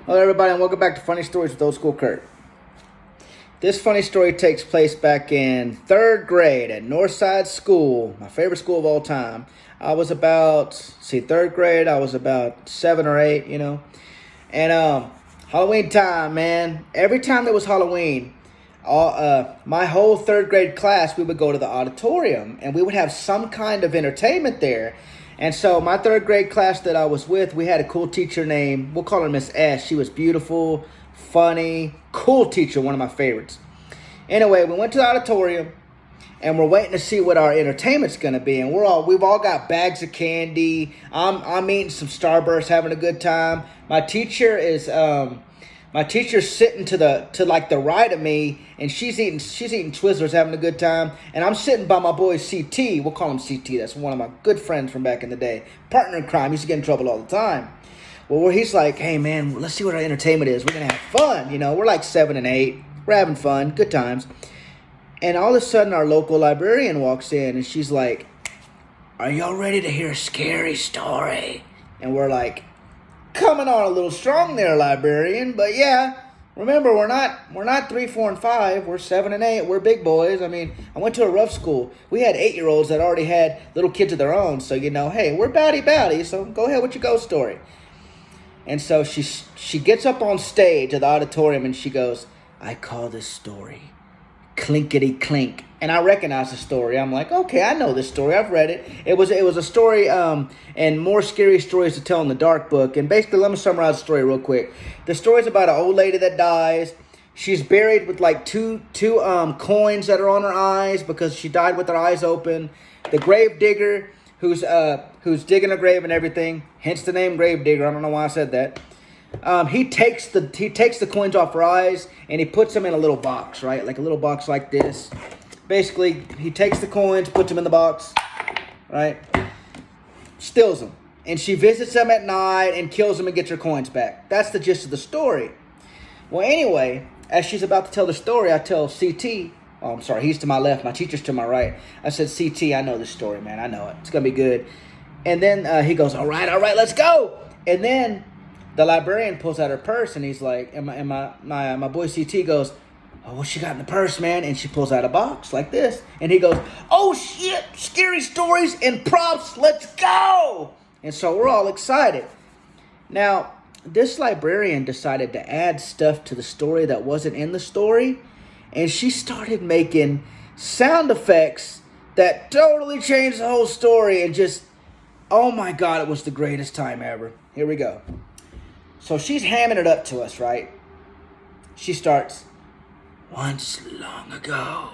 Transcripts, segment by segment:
Hello, everybody, and welcome back to Funny Stories with Oldschoolcurt. This funny story takes place back in 3rd grade at Northside School, my favorite school of all time. I was about, 3rd grade, I was about 7 or 8, And Halloween time, man. Every time there was Halloween, my whole 3rd grade class, we would go to the auditorium, and we would have some kind of entertainment there. And so my 3rd grade class that I was with, we had a cool teacher named, we'll call her Miss S. She was beautiful, funny, cool teacher, one of my favorites. Anyway, we went to the auditorium, and we're waiting to see what our entertainment's going to be. And we've all got bags of candy. I'm eating some Starburst, having a good time. My teacher is my teacher's sitting to the right of me, and she's eating Twizzlers, having a good time. And I'm sitting by my boy CT. We'll call him CT. That's one of my good friends from back in the day. Partner in crime. He used to get in trouble all the time. Well, he's like, hey, man, let's see what our entertainment is. We're going to have fun. We're like 7 and 8. We're having fun. Good times. And all of a sudden, our local librarian walks in, and she's like, are y'all ready to hear a scary story? And we're like, coming on a little strong there, librarian. But yeah, remember, we're not 3, 4, and 5. We're 7 and 8. We're big boys. I mean, I went to a rough school. We had 8-year-olds that already had little kids of their own. So, hey, we're batty, so go ahead with your ghost story. And so she gets up on stage at the auditorium, and she goes, I call this story Clinkity Clink. And I recognize the story. I'm like, okay, I know this story. I've read it. It was a story, and more scary stories to tell in the dark book. And basically, let me summarize the story real quick. The story's about an old lady that dies. She's buried with like two coins that are on her eyes because she died with her eyes open. The grave digger, who's digging a grave and everything, hence the name grave digger. I don't know why I said that. He takes the coins off her eyes, and he puts them in a little box, right? Like a little box like this. Basically, he takes the coins, puts them in the box, right? Steals them. And she visits them at night and kills them and gets her coins back. That's the gist of the story. Well, anyway, as she's about to tell the story, I tell CT, oh, I'm sorry, he's to my left, my teacher's to my right. I said, CT, I know this story, man. I know it. It's going to be good. And then he goes, all right, let's go. And then the librarian pulls out her purse, and he's like, and my boy CT goes, oh, what she got in the purse, man? And she pulls out a box like this. And he goes, oh, shit, scary stories and props, let's go. And so we're all excited. Now, this librarian decided to add stuff to the story that wasn't in the story. And she started making sound effects that totally changed the whole story. And just, oh my God, it was the greatest time ever. Here we go. So she's hamming it up to us, right? She starts, once long ago,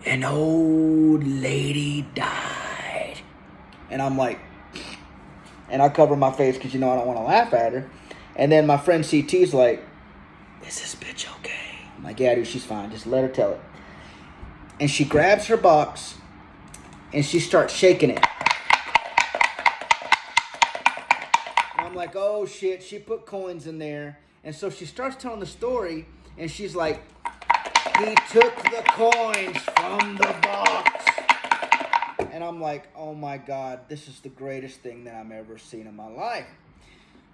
an old lady died. And I'm like, and I cover my face because, I don't want to laugh at her. And then my friend CT's like, is this bitch okay? I'm like, yeah, dude, she's fine. Just let her tell it. And she grabs her box, and she starts shaking it. And I'm like, oh, shit, she put coins in there. And so she starts telling the story, and she's like, he took the coins from the box. And I'm like, oh my God, this is the greatest thing that I've ever seen in my life.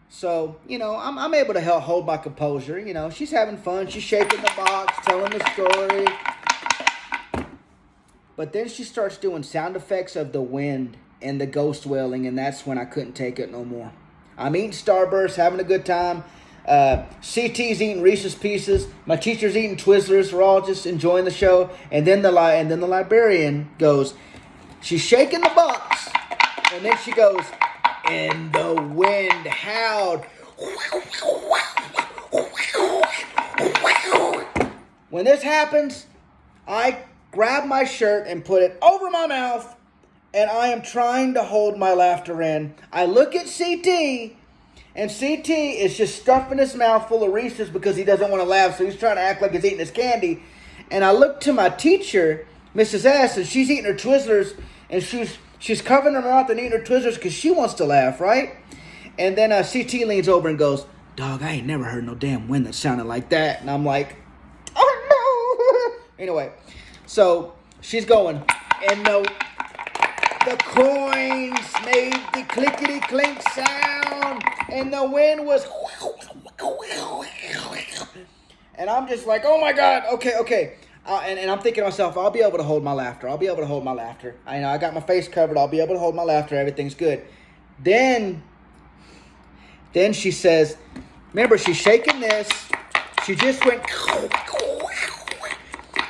So, I'm able to hold my composure. She's having fun. She's shaking the box, telling the story. But then she starts doing sound effects of the wind and the ghost wailing, and that's when I couldn't take it no more. I'm eating Starburst, having a good time. CT's eating Reese's Pieces. My teacher's eating Twizzlers. We're all just enjoying the show. And then the librarian goes, she's shaking the box, and then she goes, and the wind howled. When this happens, I grab my shirt and put it over my mouth, and I am trying to hold my laughter in. I look at CT, and CT is just stuffing his mouth full of Reese's because he doesn't want to laugh, so he's trying to act like he's eating his candy. And I look to my teacher, Mrs. S, and she's eating her Twizzlers, and she's covering her mouth and eating her Twizzlers because she wants to laugh, right? And then CT leans over and goes, dog, I ain't never heard no damn wind that sounded like that. And I'm like, oh no. Anyway, so she's going, and the coins made the clickety clink sound, and the wind was And I'm just like, oh my God, okay. And I'm thinking to myself, I'll be able to hold my laughter. I got my face covered. I'll be able to hold my laughter. Everything's good. Then she says, remember, she's shaking this. She just went.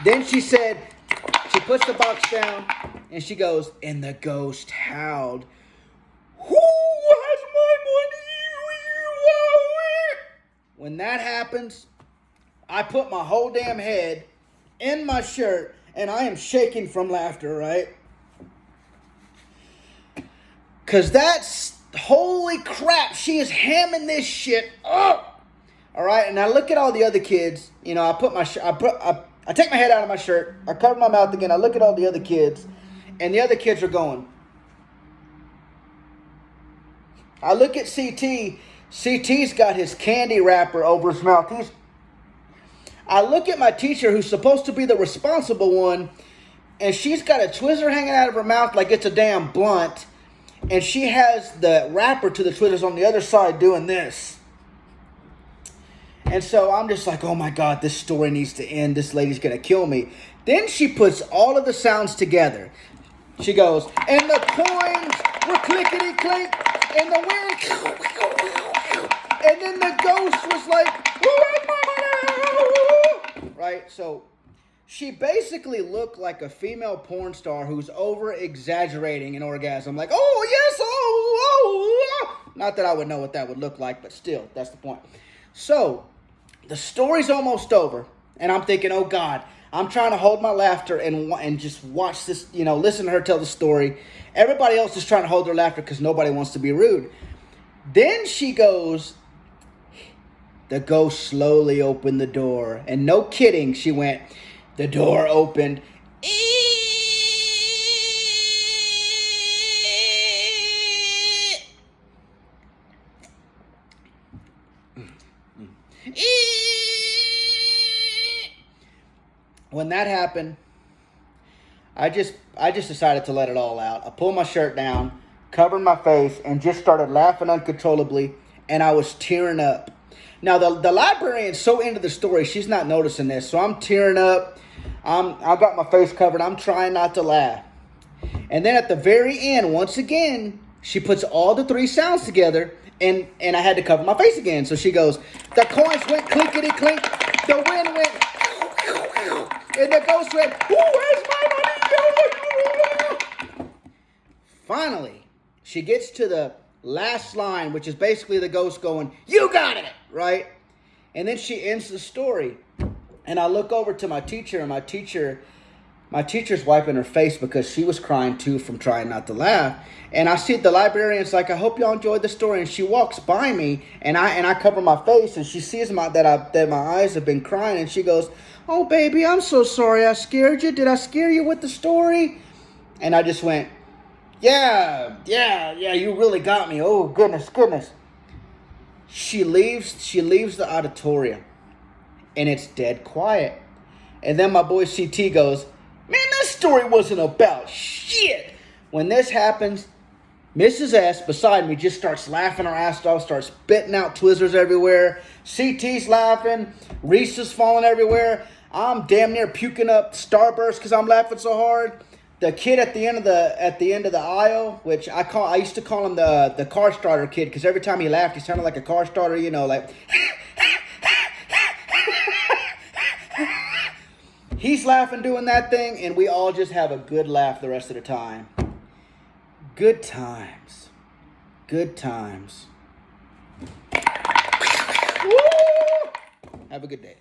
Then she said, she puts the box down and she goes, and the ghost howled. Who has my money? When that happens, I put my whole damn head in my shirt and I am shaking from laughter, right? Because that's, holy crap, she is hamming this shit up. All right, and I look at all the other kids. You know, I take my head out of my shirt. I cover my mouth again. I look at all the other kids, and the other kids are going. I look at CT. CT's got his candy wrapper over his mouth. I look at my teacher, who's supposed to be the responsible one, and she's got a Twizzler hanging out of her mouth like it's a damn blunt, and she has the wrapper to the Twizzlers on the other side doing this. And so I'm just like, oh my God, this story needs to end. This lady's going to kill me. Then she puts all of the sounds together. She goes, and the coins were clickety clink, and the wind, and then the ghost was like, right? So she basically looked like a female porn star who's over exaggerating an orgasm. Like, oh yes, oh. Not that I would know what that would look like, but still, that's the point. So the story's almost over, and I'm thinking, oh God, I'm trying to hold my laughter and just watch this, listen to her tell the story. Everybody else is trying to hold their laughter because nobody wants to be rude. Then she goes, the ghost slowly opened the door. And no kidding, she went, the door opened. When that happened, I just decided to let it all out. I pulled my shirt down, covered my face, and just started laughing uncontrollably, and I was tearing up. Now, the librarian's so into the story, she's not noticing this, so I'm tearing up. I've got my face covered. I'm trying not to laugh. And then at the very end, once again, she puts all the three sounds together, and I had to cover my face again. So she goes, the coins went clinkety clink, the wind went, and the ghost went, where's my money? Finally, she gets to the last line, which is basically the ghost going, you got it, right? And then she ends the story. And I look over to my teacher, and my teacher's wiping her face because she was crying too from trying not to laugh. And I see the librarian's like, I hope y'all enjoyed the story. And she walks by me, and I cover my face, and she sees that my eyes have been crying, and she goes, oh baby, I'm so sorry I scared you. Did I scare you with the story? And I just went, yeah, you really got me. Oh goodness. She leaves the auditorium, and it's dead quiet. And then my boy CT goes, man, this story wasn't about shit. When this happens, Mrs. S beside me just starts laughing her ass off, starts spitting out Twizzlers everywhere. CT's laughing. Reese is falling everywhere. I'm damn near puking up Starburst because I'm laughing so hard. The kid at the end of the aisle, which I used to call him the car starter kid, because every time he laughed, he sounded like a car starter, like. He's laughing doing that thing, and we all just have a good laugh the rest of the time. Good times. Good times. Woo! Have a good day.